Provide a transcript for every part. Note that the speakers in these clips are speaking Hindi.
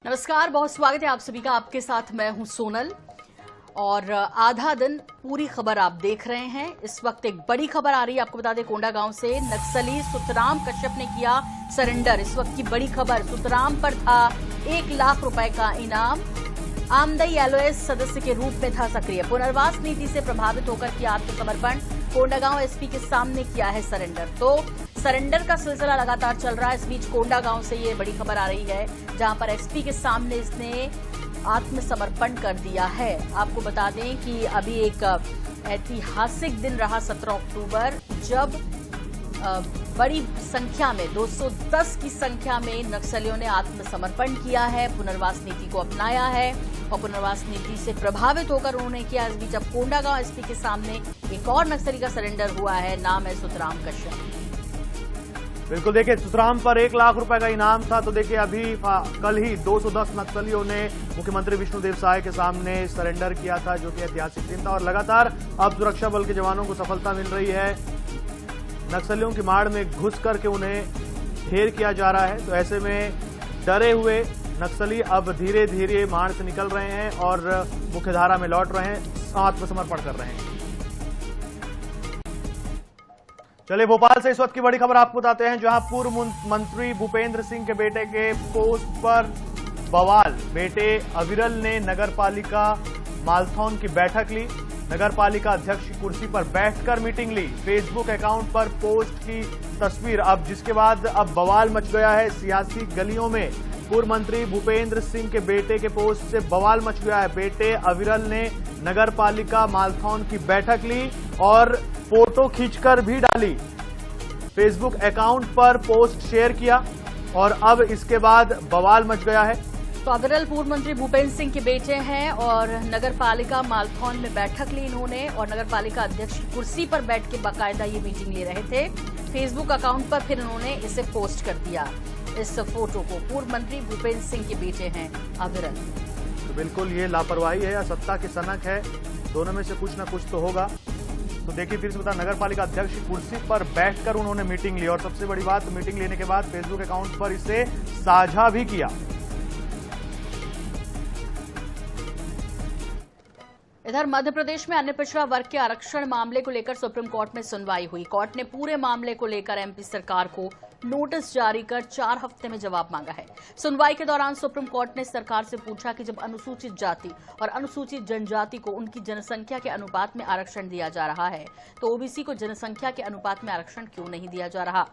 नमस्कार, बहुत स्वागत है आप सभी का। आपके साथ मैं हूं सोनल और आधा दिन पूरी खबर आप देख रहे हैं। इस वक्त एक बड़ी खबर आ रही है, आपको बता दें कोंडागांव से नक्सली सुतराम कश्यप ने किया सरेंडर। इस वक्त की बड़ी खबर, सुतराम पर था 1 लाख रुपए का इनाम। आमदई एलओएस सदस्य के रूप में था सक्रिय। पुनर्वास नीति से प्रभावित होकर किया आत्मसमर्पण। कोंडागांव एसपी के सामने किया है सरेंडर। तो सरेंडर का सिलसिला लगातार चल रहा है। इस बीच कोंडागांव से ये बड़ी खबर आ रही है, जहां पर एसपी के सामने इसने आत्मसमर्पण कर दिया है। आपको बता दें कि अभी एक ऐतिहासिक दिन रहा 17 अक्टूबर, जब बड़ी संख्या में 210 की संख्या में नक्सलियों ने आत्मसमर्पण किया है, पुनर्वास नीति को अपनाया है और पुनर्वास नीति से प्रभावित होकर उन्होंने किया। इस बीच अब कोंडागांव एसपी के सामने एक और नक्सली का सरेंडर हुआ है, नाम है सुतराम कश्यप। बिल्कुल, देखिए सुतराम पर 1 लाख रुपए का इनाम था। तो देखिए अभी कल ही 210 नक्सलियों ने मुख्यमंत्री विष्णुदेव साय के सामने सरेंडर किया था, जो कि ऐतिहासिक दिन था। और लगातार अब सुरक्षा बल के जवानों को सफलता मिल रही है। नक्सलियों की माड़ में घुस करके उन्हें ढेर किया जा रहा है। तो ऐसे में डरे हुए नक्सली अब धीरे धीरे माड़ से निकल रहे हैं और मुख्यधारा में लौट रहे हैं, आत्मसमर्पण कर रहे हैं। चलिए भोपाल से इस वक्त की बड़ी खबर आपको बताते हैं, जहां पूर्व मंत्री भूपेंद्र सिंह के बेटे के पोस्ट पर बवाल। बेटे अविरल ने नगर पालिका मालथौन की बैठक ली। नगर पालिका अध्यक्ष की कुर्सी पर बैठकर मीटिंग ली। फेसबुक अकाउंट पर पोस्ट की तस्वीर, अब जिसके बाद अब बवाल मच गया है सियासी गलियों में। पूर्व मंत्री भूपेंद्र सिंह के बेटे के पोस्ट से बवाल मच गया है। बेटे अविरल ने नगर पालिका मालथौन की बैठक ली और फोटो खींचकर भी डाली। फेसबुक अकाउंट पर पोस्ट शेयर किया और अब इसके बाद बवाल मच गया है। तो अविरल पूर्व मंत्री भूपेंद्र सिंह के बेटे हैं और नगर पालिका मालथौन में बैठक ली इन्होंने और नगर पालिका अध्यक्ष की कुर्सी पर बैठ के बाकायदा ये मीटिंग ले रहे थे। फेसबुक अकाउंट पर फिर उन्होंने इसे पोस्ट कर दिया, इस फोटो को। पूर्व मंत्री भूपेंद्र सिंह के बेटे हैं अविरल। तो बिल्कुल ये लापरवाही है या सत्ता की सनक है, दोनों में से कुछ ना कुछ तो होगा। तो देखिए फिर से बता, नगर पालिका अध्यक्ष की कुर्सी पर बैठकर उन्होंने मीटिंग ली और सबसे बड़ी बात, मीटिंग लेने के बाद फेसबुक अकाउंट पर इसे साझा भी किया। इधर मध्य प्रदेश में अन्य पिछड़ा वर्ग के आरक्षण मामले को लेकर सुप्रीम कोर्ट में सुनवाई हुई। कोर्ट ने पूरे मामले को लेकर एमपी सरकार को नोटिस जारी कर 4 हफ्ते में जवाब मांगा है। सुनवाई के दौरान सुप्रीम कोर्ट ने सरकार से पूछा कि जब अनुसूचित जाति और अनुसूचित जनजाति को उनकी जनसंख्या के अनुपात में आरक्षण दिया जा रहा है, तो ओबीसी को जनसंख्या के अनुपात में आरक्षण क्यों नहीं दिया जा रहा।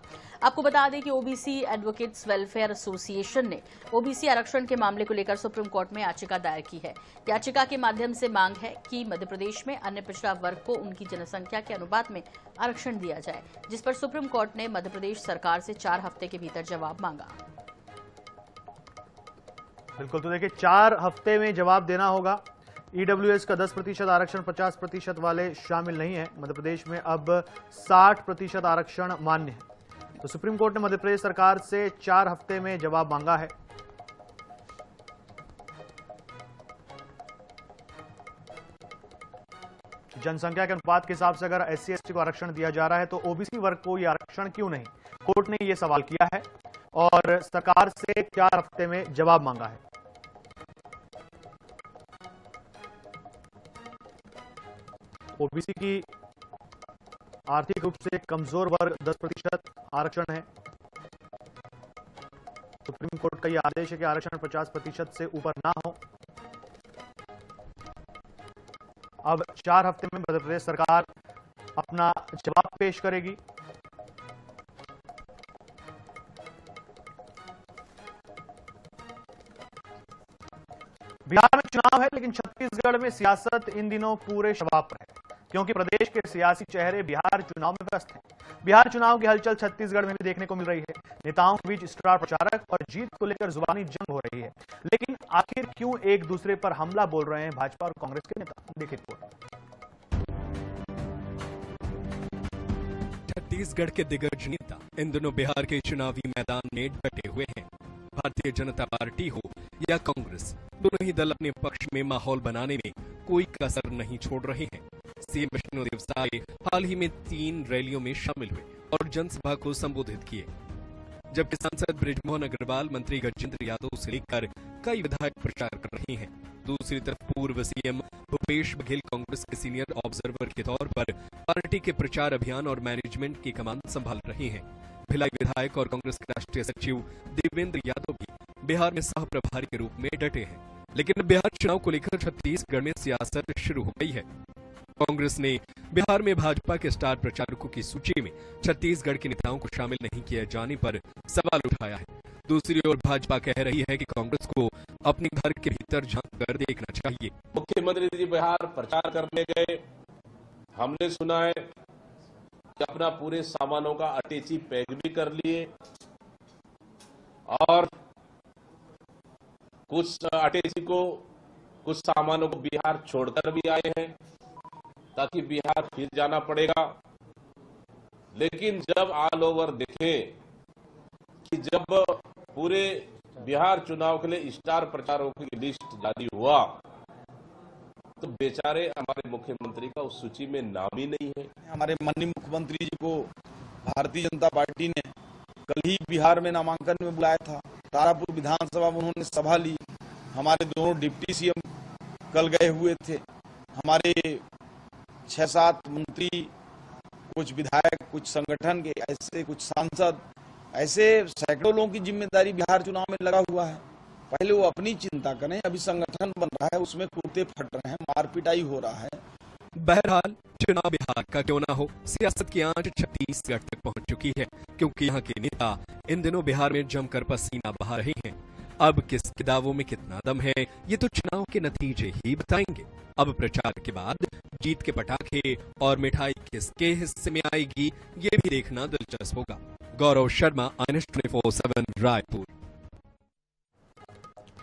आपको बता दें कि ओबीसी एडवोकेट्स वेलफेयर एसोसिएशन ने ओबीसी आरक्षण के मामले को लेकर सुप्रीम कोर्ट में याचिका दायर की है। याचिका के माध्यम से मांग है कि मध्य प्रदेश में अन्य पिछड़ा वर्ग को उनकी जनसंख्या के अनुपात में आरक्षण दिया जाए, जिस पर सुप्रीम कोर्ट ने मध्य प्रदेश सरकार से 4 हफ्ते के भीतर जवाब मांगा। बिल्कुल, तो देखिए 4 हफ्ते में जवाब देना होगा। ईडब्ल्यूएस का 10% आरक्षण 50% वाले शामिल नहीं है। मध्य प्रदेश में अब 60% आरक्षण मान्य है। तो सुप्रीम कोर्ट ने मध्य प्रदेश सरकार से 4 हफ्ते में जवाब मांगा है। जनसंख्या के अनुपात के हिसाब से अगर एससी एसटी को आरक्षण दिया जा रहा है, तो ओबीसी वर्ग को यह आरक्षण क्यों नहीं। कोर्ट ने यह सवाल किया है और सरकार से 4 हफ्ते में जवाब मांगा है। ओबीसी की आर्थिक रूप से कमजोर वर्ग 10% आरक्षण है। सुप्रीम कोर्ट का यह आदेश है कि आरक्षण 50% से ऊपर ना हो। अब 4 हफ्ते में मध्य प्रदेश सरकार अपना जवाब पेश करेगी। बिहार में चुनाव है, लेकिन छत्तीसगढ़ में सियासत इन दिनों पूरे शबाब पर है, क्योंकि प्रदेश के सियासी चेहरे बिहार चुनाव में व्यस्त हैं। बिहार चुनाव की हलचल छत्तीसगढ़ में भी देखने को मिल रही है। नेताओं के बीच स्टार प्रचारक और जीत को लेकर जुबानी जंग हो रही है। लेकिन आखिर क्यों एक दूसरे पर हमला बोल रहे हैं भाजपा और कांग्रेस के नेता, देखिए रिपोर्ट। छत्तीसगढ़ के दिग्गज नेता इन दिनों बिहार के चुनावी मैदान में डटे हुए हैं। भारतीय जनता पार्टी हो या कांग्रेस, दोनों ही दल अपने पक्ष में माहौल बनाने में कोई कसर नहीं छोड़ रहे हैं। सीएम विष्णुदेव साय हाल ही में 3 रैलियों में शामिल हुए और जनसभा को संबोधित किए, जबकि सांसद बृजमोहन अग्रवाल, मंत्री गजेंद्र यादव से लेकर कई विधायक प्रचार कर रहे हैं। दूसरी तरफ पूर्व सीएम भूपेश बघेल कांग्रेस के सीनियर ऑब्जर्वर के तौर पर पार्टी के प्रचार अभियान और मैनेजमेंट की कमान संभाल रहे हैं। भिलाई विधायक और कांग्रेस के राष्ट्रीय सचिव देवेंद्र यादव भी बिहार में सह प्रभारी के रूप में डटे हैं। लेकिन बिहार चुनाव को लेकर छत्तीसगढ़ में सियासत शुरू हो गई है। कांग्रेस ने बिहार में भाजपा के स्टार प्रचारकों की सूची में छत्तीसगढ़ के नेताओं को शामिल नहीं किए जाने पर सवाल उठाया है। दूसरी ओर भाजपा कह रही है कि कांग्रेस को अपने घर के भीतर झांक कर देखना चाहिए। मुख्यमंत्री जी बिहार प्रचार करने गए, हमने सुना है कि अपना पूरे सामानों का अटैची पैक भी कर लिए और कुछ अटैची को कुछ सामानों को बिहार छोड़कर भी आए हैं ताकि बिहार फिर जाना पड़ेगा। लेकिन जब ऑल ओवर देखें कि जब पूरे बिहार चुनाव के लिए स्टार प्रचारकों की लिस्ट जारी हुआ तो बेचारे हमारे मुख्यमंत्री का उस सूची में नाम ही नहीं है। हमारे माननीय मुख्यमंत्री जी को भारतीय जनता पार्टी ने कल ही बिहार में नामांकन में बुलाया था। तारापुर विधानसभा में उन्होंने सभा ली। हमारे दोनों डिप्टी सीएम कल गए हुए थे। हमारे 6-7 मंत्री, कुछ विधायक, कुछ संगठन के ऐसे, कुछ सांसद, ऐसे सैकड़ों लोगों की जिम्मेदारी बिहार चुनाव में लगा हुआ है। पहले वो अपनी चिंता करें। अभी संगठन बन रहा है, उसमें कुर्ते फट रहे हैं, मारपिटाई हो रहा है। बहरहाल चुनाव बिहार का क्यों ना हो, सियासत की आंच छत्तीसगढ़ तक पहुंच चुकी है, क्योंकि यहाँ के नेता इन दिनों बिहार में जमकर पसीना बहा रहे हैं। अब किसके दावों में कितना दम है, ये तो चुनाव के नतीजे ही बताएंगे। अब प्रचार के बाद जीत के पटाखे और मिठाई किसके हिस्से में आएगी, ये भी देखना दिलचस्प होगा। गौरव शर्मा, INS 24/7 रायपुर।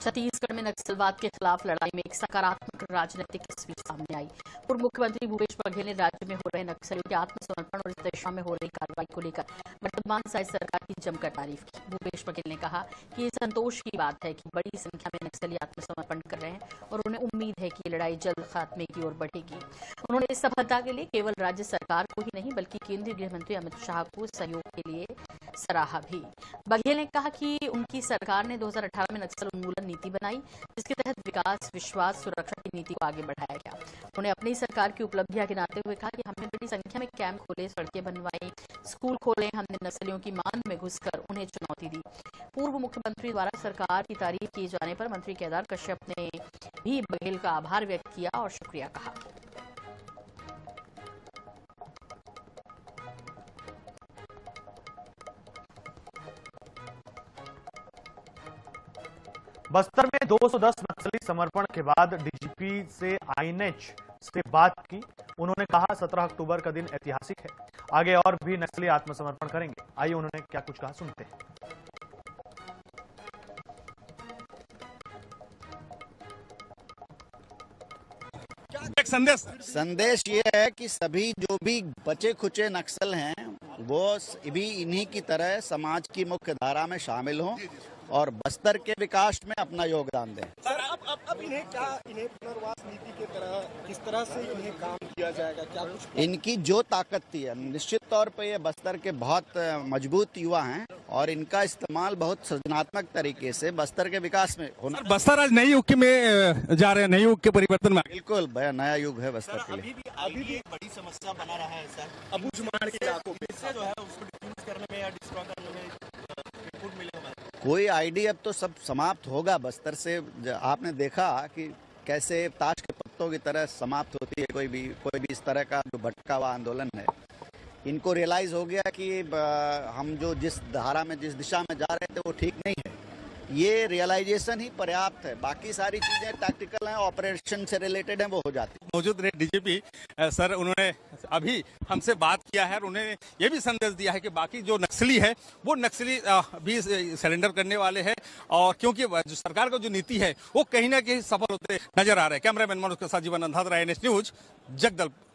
छत्तीसगढ़ में नक्सलवाद के खिलाफ लड़ाई में एक सकारात्मक राजनीतिक तस्वीर सामने आई। पूर्व मुख्यमंत्री भूपेश बघेल ने राज्य में हो रहे नक्सलियों के आत्मसमर्पण और इस दिशा में हो रही कार्रवाई को लेकर वर्तमान राज्य सरकार की जमकर तारीफ की। भूपेश बघेल ने कहा कि ये संतोष की बात है कि बड़ी संख्या में नक्सली आत्मसमर्पण कर रहे हैं और उन्हें उम्मीद है कि ये लड़ाई जल्द खात्मे की ओर बढ़ेगी। उन्होंने इस सफलता के लिए केवल राज्य सरकार को ही नहीं बल्कि केंद्रीय गृह मंत्री अमित शाह को सहयोग के लिए सराहा भी। बघेल ने कहा कि उनकी सरकार ने 2018 में नक्सल उन्मूलन नीति बनाई, जिसके तहत विकास, विश्वास, सुरक्षा की नीति को आगे बढ़ाया गया। उन्होंने अपनी सरकार की उपलब्धियां गिनाते हुए कहा कि हमने बड़ी संख्या में कैंप खोले, सड़कें बनवाई, स्कूल खोले, हमने नक्सलियों की मान में घुसकर उन्हें चुनौती दी। पूर्व मुख्यमंत्री द्वारा सरकार की तारीफ किए जाने पर मंत्री केदार कश्यप ने भी बघेल का आभार व्यक्त किया और शुक्रिया कहा। बस्तर में 210 नक्सली समर्पण के बाद डीजीपी से INH से बात की। उन्होंने कहा 17 अक्टूबर का दिन ऐतिहासिक है, आगे और भी नक्सली आत्मसमर्पण करेंगे। आइए उन्होंने क्या कुछ कहा, सुनते हैं। संदेश ये है कि सभी जो भी बचे खुचे नक्सल हैं वो भी इन्हीं की तरह समाज की मुख्य धारा में शामिल हों और बस्तर के विकास में अपना योगदान दें। सर अब इन्हें पुनर्वास नीति के तरह किस तरह से इन्हें काम किया जाएगा, क्या कुछ इनकी जो ताकत थी, निश्चित तौर पे ये बस्तर के बहुत मजबूत युवा हैं और इनका इस्तेमाल बहुत सृजनात्मक तरीके से बस्तर के विकास में होना। बस्तर आज नई युग में जा रहे हैं, नई युग के परिवर्तन में। बिल्कुल नया युग है बस्तर के लिए। अभी भी एक बड़ी समस्या बना रहा है सर, अबूझमाड़ के इलाकों में जो है उसको डिफ्यूज करने में या डिस्ट्रॉय करने में इनपुट मिले हमारे। कोई आईडी अब तो सब समाप्त होगा बस्तर से। आपने देखा कि कैसे ताश के पत्तों की तरह समाप्त होती है कोई भी इस तरह का जो भटका हुआ आंदोलन है। इनको रियलाइज हो गया कि हम जो जिस धारा में जिस दिशा में जा रहे थे वो ठीक नहीं है। ये रियलाइजेशन ही पर्याप्त है, बाकी सारी चीजें टैक्टिकल हैं, ऑपरेशन से रिलेटेड हैं, वो हो जाती है। मौजूद रहे डीजीपी सर, उन्होंने अभी हमसे बात किया है और उन्होंने ये भी संदेश दिया है कि बाकी जो नक्सली है वो नक्सली भी सरेंडर करने वाले हैं और क्योंकि जो सरकार का जो नीति है वो कहीं ना कहीं सफल होते नजर आ रहे हैं। कैमरामैन मनोज के साथ जीवन अंधाधरा, INS न्यूज, जगदलपुर।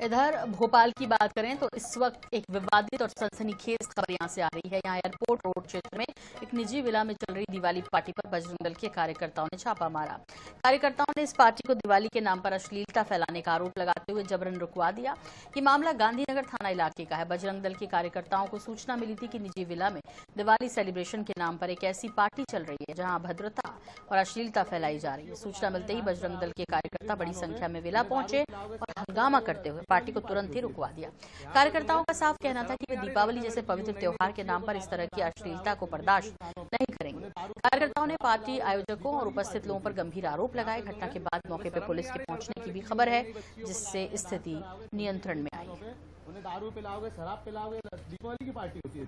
इधर भोपाल की बात करें तो इस वक्त एक विवादित और सनसनीखेज खबर यहां से आ रही है। यहां एयरपोर्ट रोड क्षेत्र में एक निजी विला में चल रही दिवाली पार्टी पर बजरंग दल के कार्यकर्ताओं ने छापा मारा। कार्यकर्ताओं ने इस पार्टी को दिवाली के नाम पर अश्लीलता फैलाने का आरोप लगाते हुए जबरन रुकवा दिया। ये मामला गांधीनगर थाना इलाके का है। बजरंग दल के कार्यकर्ताओं को सूचना मिली थी कि निजी विला में दिवाली सेलिब्रेशन के नाम पर एक ऐसी पार्टी चल रही है जहां अभद्रता और अश्लीलता फैलाई जा रही है। सूचना मिलते ही बजरंग दल के कार्यकर्ता बड़ी संख्या में विला पहुंचे और हंगामा करते हुए पार्टी को तुरंत ही रुकवा दिया। कार्यकर्ताओं का साफ कहना था कि वे दीपावली जैसे पवित्र त्योहार के नाम पर इस तरह की अश्लीलता को बर्दाश्त नहीं करेंगे। कार्यकर्ताओं ने पार्टी आयोजकों और उपस्थित लोगों पर गंभीर आरोप लगाए। घटना के बाद मौके पर पुलिस के पहुंचने की भी खबर है, जिससे स्थिति नियंत्रण में आई है। उन्हें दारू पिलाओगे, शराब पिलाओगे, दीपावली की पार्टी होती है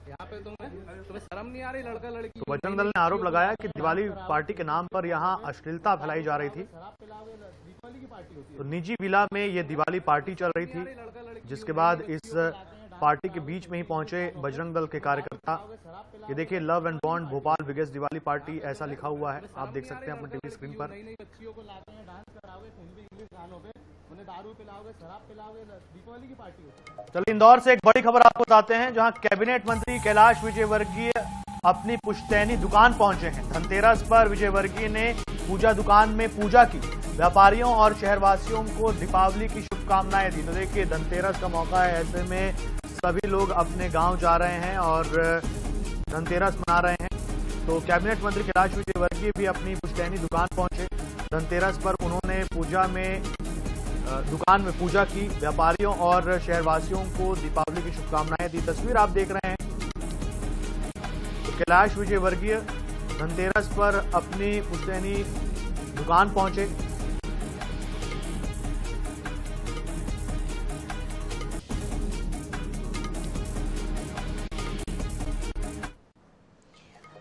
यहाँ पे। तुम्हें शर्म नहीं आ रही? लड़का लड़की। तो बजरंग दल ने आरोप लगाया कि दिवाली पार्टी के नाम पर यहां अश्लीलता फैलाई जा रही थी। तो निजी विला में ये दिवाली पार्टी चल रही थी, जिसके बाद इस पार्टी के बीच में ही पहुंचे बजरंग दल के कार्यकर्ता। ये देखिए, love and bond Bhopal biggest Diwali party ऐसा लिखा हुआ है, आप देख सकते हैं अपने टीवी स्क्रीन पर। चलिए इंदौर से एक बड़ी खबर आपको बताते हैं, जहां कैबिनेट मंत्री कैलाश विजयवर्गीय अपनी पुश्तैनी दुकान पहुंचे हैं। धनतेरस पर विजयवर्गीय ने पूजा दुकान में पूजा की। व्यापारियों और शहरवासियों को दीपावली की शुभकामनाएं दी। तो देखिए, धनतेरस का मौका है, ऐसे में सभी लोग अपने गांव जा रहे हैं और धनतेरस मना रहे हैं। तो कैबिनेट मंत्री कैलाश विजयवर्गीय भी अपनी पुश्तैनी दुकान पहुंचे। धनतेरस पर उन्होंने दुकान में पूजा की। व्यापारियों और शहरवासियों को दीपावली की शुभकामनाएं दी। तस्वीर आप देख रहे हैं, तो कैलाश विजयवर्गीय धनतेरस पर अपनी पुश्तैनी दुकान पहुंचे।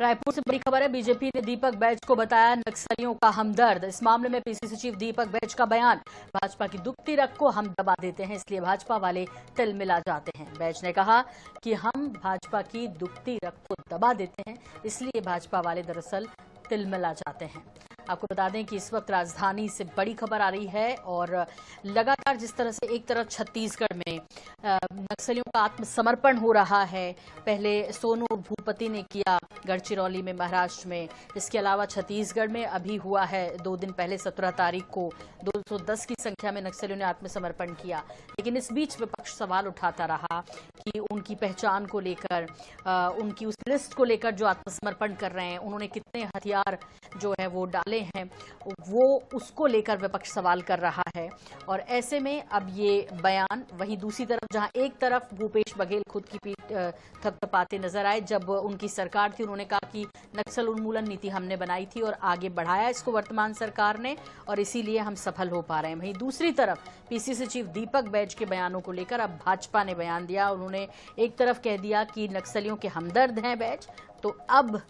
रायपुर से बड़ी खबर है। बीजेपी ने दीपक बैज को बताया नक्सलियों का हमदर्द। इस मामले में पीसीसी चीफ दीपक बैज का बयान, भाजपा की दुखती रग को हम दबा देते हैं, इसलिए भाजपा वाले तिलमिला जाते हैं। बैज ने कहा कि हम भाजपा की दुखती रग को दबा देते हैं, इसलिए भाजपा वाले दरअसल तिलमिला जाते हैं। आपको बता दें कि इस वक्त राजधानी से बड़ी खबर आ रही है और लगातार जिस तरह से एक तरफ छत्तीसगढ़ में नक्सलियों का आत्मसमर्पण हो रहा है, पहले सोनू भूपति ने किया गढ़चिरौली में, महाराष्ट्र में, इसके अलावा छत्तीसगढ़ में अभी हुआ है 2 दिन पहले 17 तारीख को 210 की संख्या में नक्सलियों ने आत्मसमर्पण किया। लेकिन इस बीच विपक्ष सवाल उठाता रहा कि उनकी पहचान को लेकर, उनकी उस लिस्ट को लेकर जो आत्मसमर्पण कर रहे हैं, उन्होंने कितने हथियार जो है वो डाले हैं, वो उसको लेकर विपक्ष सवाल कर रहा है। और ऐसे में अब ये बयान, वहीं दूसरी तरफ जहां एक तरफ भूपेश बघेल खुद की पीठ थपथपाते नजर आए, जब उनकी सरकार थी उन्होंने कहा कि नक्सल उन्मूलन नीति हमने बनाई थी और आगे बढ़ाया इसको वर्तमान सरकार ने और इसीलिए हम सफल हो पा रहे हैं। वहीं दूसरी तरफ पीसीसी चीफ दीपक बैज के बयानों को लेकर अब भाजपा ने बयान दिया। उन्होंने एक तरफ कह दिया कि नक्सलियों के हमदर्द हैं बैज, तो अब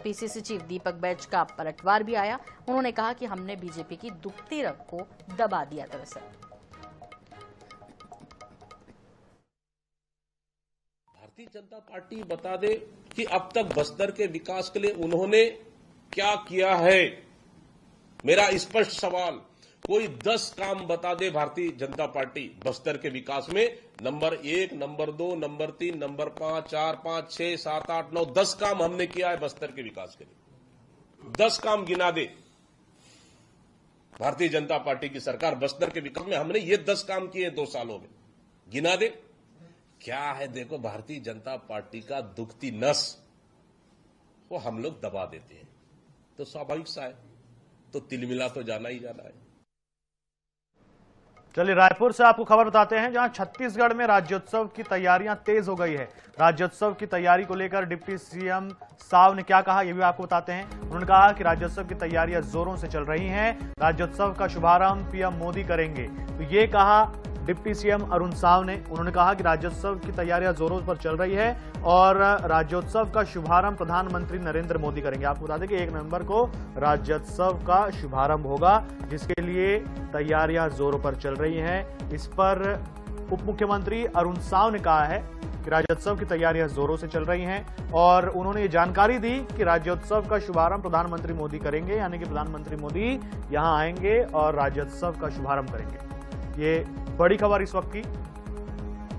पीसीसी चीफ दीपक बैज का पलटवार भी आया। उन्होंने कहा कि हमने बीजेपी की दुखती रग को दबा दिया। दरअसल भारतीय जनता पार्टी बता दे कि अब तक बस्तर के विकास के लिए उन्होंने क्या किया है। मेरा स्पष्ट सवाल, कोई 10 काम बता दे भारतीय जनता पार्टी बस्तर के विकास में, नंबर 1, नंबर 2, नंबर 3, नंबर 5, 4, 5, 6, 7, 8, 9, 10 काम हमने किया है बस्तर के विकास के लिए। 10 काम गिना दे भारतीय जनता पार्टी की सरकार बस्तर के विकास में, हमने ये 10 काम किए 2 सालों में, गिना दे। क्या है, देखो भारतीय जनता पार्टी का दुखती नस वो हम लोग दबा देते हैं, तो स्वाभाविक सा है, तो तिलमिला तो जाना ही जाना है। चलिए रायपुर से आपको खबर बताते हैं, जहां छत्तीसगढ़ में राज्योत्सव की तैयारियां तेज हो गई है। राज्योत्सव की तैयारी को लेकर डिप्टी सीएम साव ने क्या कहा, यह भी आपको बताते हैं। उन्होंने कहा कि राज्योत्सव की तैयारियां जोरों से चल रही हैं। राज्योत्सव का शुभारंभ पीएम मोदी करेंगे, तो ये कहा डिप्टी सीएम अरुण साव ने। उन्होंने कहा कि राज्योत्सव की तैयारियां जोरों पर चल रही है और राज्योत्सव का शुभारंभ प्रधानमंत्री नरेंद्र मोदी करेंगे। आपको बता दें कि 1 नवंबर को राज्योत्सव का शुभारंभ होगा, जिसके लिए तैयारियां जोरों पर चल रही हैं। इस पर उप मुख्यमंत्री अरुण साव ने कहा है कि राज्योत्सव की तैयारियां जोरों से चल रही हैं और उन्होंने ये जानकारी दी कि राज्योत्सव का शुभारंभ प्रधानमंत्री मोदी करेंगे, यानी कि प्रधानमंत्री मोदी यहां आएंगे और राज्योत्सव का शुभारंभ करेंगे। ये बड़ी खबर इस वक्त की,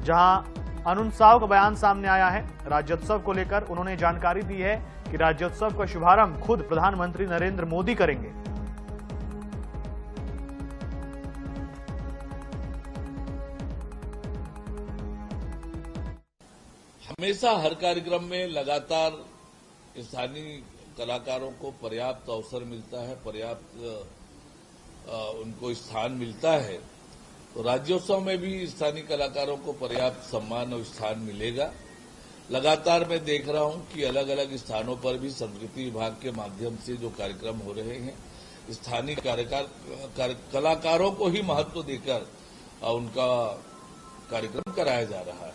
जहां अनुन साव का बयान सामने आया है राज्योत्सव को लेकर। उन्होंने जानकारी दी है कि राज्योत्सव का शुभारंभ खुद प्रधानमंत्री नरेंद्र मोदी करेंगे। हमेशा हर कार्यक्रम में लगातार स्थानीय कलाकारों को पर्याप्त अवसर मिलता है, पर्याप्त उनको स्थान मिलता है। तो राज्योत्सव में भी स्थानीय कलाकारों को पर्याप्त सम्मान और स्थान मिलेगा। लगातार मैं देख रहा हूं कि अलग अलग स्थानों पर भी संस्कृति विभाग के माध्यम से जो कार्यक्रम हो रहे हैं, स्थानीय कलाकारों को ही महत्व देकर उनका कार्यक्रम कराया जा रहा है।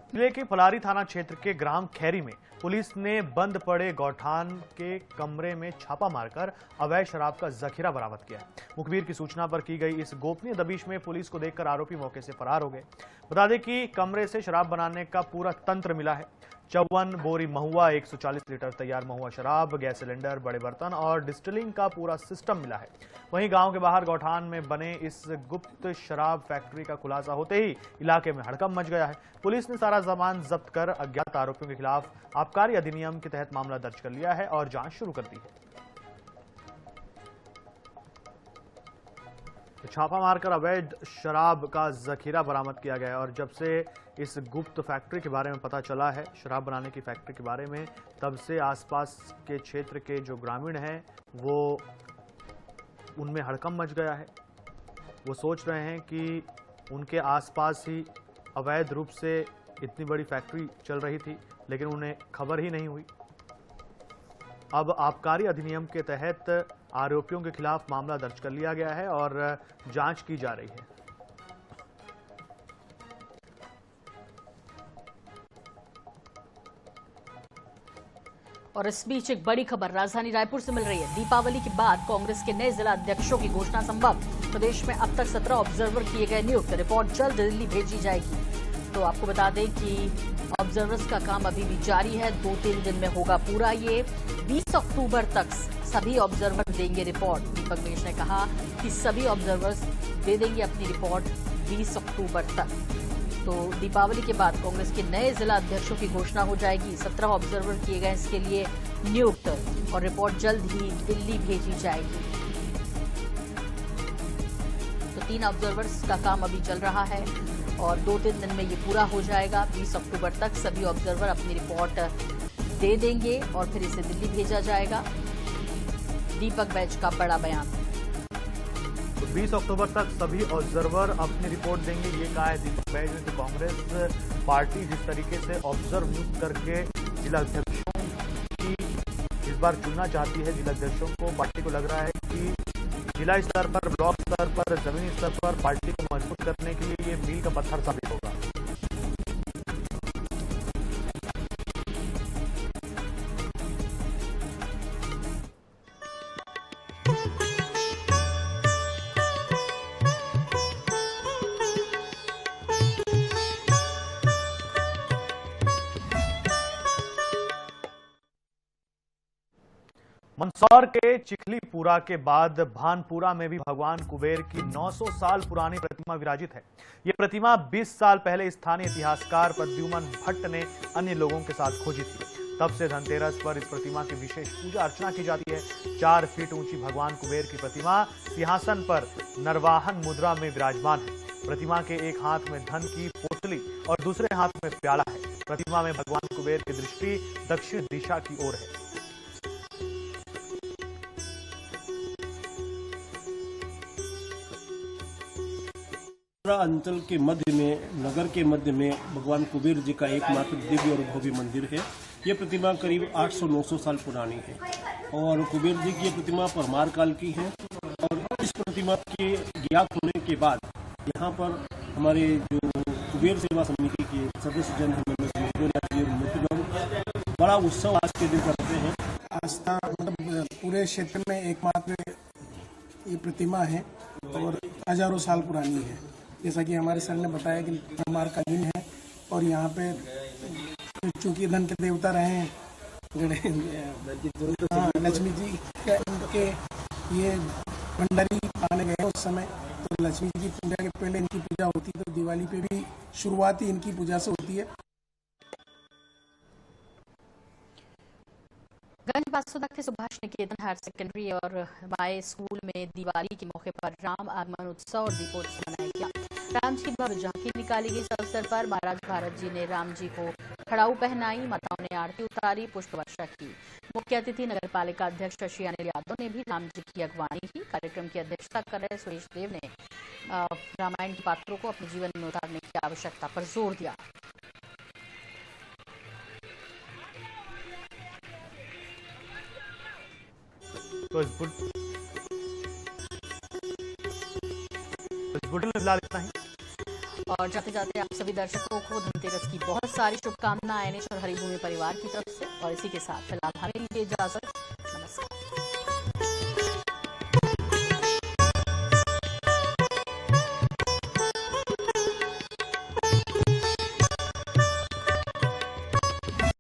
जिले के फलारी थाना क्षेत्र के ग्राम खैरी में पुलिस ने बंद पड़े गौठान के कमरे में छापा मारकर अवैध शराब का जखीरा बरामद किया है। मुखबिर की सूचना पर की गई इस गोपनीय दबिश में पुलिस को देखकर आरोपी मौके से फरार हो गए। बता दें कि कमरे से शराब बनाने का पूरा तंत्र मिला है। 54 बोरी महुआ, 140 लीटर तैयार महुआ शराब, गैस सिलेंडर, बड़े बर्तन और डिस्टिलिंग का पूरा सिस्टम मिला है। वहीं गांव के बाहर गौठान में बने इस गुप्त शराब फैक्ट्री का खुलासा होते ही इलाके में हड़कंप मच गया है। पुलिस ने सारा सामान जब्त कर अज्ञात आरोपियों के खिलाफ आबकारी अधिनियम के तहत मामला दर्ज कर लिया है और जांच शुरू कर दी है। छापा मारकर अवैध शराब का जखीरा बरामद किया गया है और जब से इस गुप्त फैक्ट्री के बारे में पता चला है, शराब बनाने की फैक्ट्री के बारे में, तब से आसपास के क्षेत्र के जो ग्रामीण हैं वो उनमें हड़कंप मच गया है। वो सोच रहे हैं कि उनके आसपास ही अवैध रूप से इतनी बड़ी फैक्ट्री चल रही थी, लेकिन उन्हें खबर ही नहीं हुई। अब आबकारी अधिनियम के तहत आरोपियों के खिलाफ मामला दर्ज कर लिया गया है और जांच की जा रही है। और इस बीच एक बड़ी खबर राजधानी रायपुर से मिल रही है। दीपावली के बाद कांग्रेस के नए जिला अध्यक्षों की घोषणा संभव। प्रदेश में अब तक 17 ऑब्जर्वर किए गए नियुक्त। रिपोर्ट जल्द दिल्ली भेजी जाएगी। तो आपको बता दें कि ऑब्जर्वर्स का काम अभी भी जारी है। 2-3 दिन में होगा पूरा। ये 20 अक्टूबर तक सभी ऑब्जर्वर देंगे रिपोर्ट। दीपक मेश ने कहा कि सभी ऑब्जर्वर्स दे देंगे अपनी रिपोर्ट 20 अक्टूबर तक। तो दीपावली के बाद कांग्रेस के नए जिला अध्यक्षों की घोषणा हो जाएगी। 17 ऑब्जर्वर किए गए इसके लिए नियुक्त और रिपोर्ट जल्द ही दिल्ली भेजी जाएगी। तो 3 ऑब्जर्वर्स का काम अभी चल रहा है और 2-3 दिन में ये पूरा हो जाएगा। 20 अक्टूबर तक सभी ऑब्जर्वर अपनी रिपोर्ट दे देंगे और फिर इसे दिल्ली भेजा जाएगा। दीपक बैच का बड़ा बयान। तो 20 अक्टूबर तक सभी ऑब्जर्वर अपनी रिपोर्ट देंगे, ये कहा है दीपक बैच ने। तो कांग्रेस पार्टी जिस तरीके से ऑब्जर्व नियुक्त करके जिलाध्यक्षों की इस बार चुनना चाहती है, जिलाध्यक्षों को पार्टी को लग रहा है कि जिला स्तर पर, ब्लॉक स्तर पर, जमीनी स्तर पर पार्टी को मजबूत करने के लिए ये मील का पत्थर साबित होगा। मंदसौर के चिखलीपुरा के बाद भानपुरा में भी भगवान कुबेर की 900 साल पुरानी प्रतिमा विराजित है। ये प्रतिमा 20 साल पहले स्थानीय इतिहासकार प्रद्युमन भट्ट ने अन्य लोगों के साथ खोजी थी। तब से धनतेरस पर इस प्रतिमा की विशेष पूजा अर्चना की जाती है। 4 फीट ऊंची भगवान कुबेर की प्रतिमा सिंहासन पर नरवाहन मुद्रा में विराजमान है। प्रतिमा के एक हाथ में धन की पोटली और दूसरे हाथ में प्याला है। प्रतिमा में भगवान कुबेर की दृष्टि दक्षिण दिशा की ओर है। अंचल के मध्य में, नगर के मध्य में भगवान कुबेर जी का एकमात्र दिव्य और भव्य मंदिर है। ये प्रतिमा करीब 800-900 साल पुरानी है और कुबेर जी की ये प्रतिमा परमार काल की है। और इस प्रतिमा के ज्ञात होने के बाद यहाँ पर हमारे जो कुबेर सेवा समिति के सदस्य जन बड़ा उत्सव आज के दिन करते हैं। आस्था मतलब पूरे क्षेत्र में एकमात्र ये प्रतिमा है और हजारों साल पुरानी है। जैसा कि हमारे सर ने बताया कि परमार कालीन है और यहाँ पे चूंकि धन के देवता रहे हैं लक्ष्मी जी के ये भंडारी पाने गए उस समय, तो लक्ष्मी जी की पूजा के पहले इनकी पूजा होती है, तो दिवाली पे भी शुरुआती इनकी पूजा से होती है। गंज बासुदा के सुभाष निकेतन हायर सेकेंडरी और बाय स्कूल में दिवाली के मौके पर राम आगमन उत्सव और दीपोत्सव मनाया गया। राम जी की भव्य झांकी निकाली गई। इस अवसर पर महाराज भारत जी ने राम जी को खड़ाऊ पहनाई, माताओं ने आरती उतारी, पुष्प वर्षा की। मुख्य अतिथि नगर पालिका अध्यक्ष शशि अनिल यादव ने भी राम जी की अगवानी की। कार्यक्रम की अध्यक्षता कर रहे सुरेश देव ने रामायण के पात्रों को अपने जीवन में उतारने की आवश्यकता पर जोर दिया। तो इस बुलेटिन में फिलहाल इतना ही। और जाते जाते आप सभी दर्शकों को धनतेरस की बहुत सारी शुभकामनाएं एनएच और हरिभूमि परिवार की तरफ से। और इसी के साथ फिलहाल हमें दीजिए इजाजत। नमस्कार।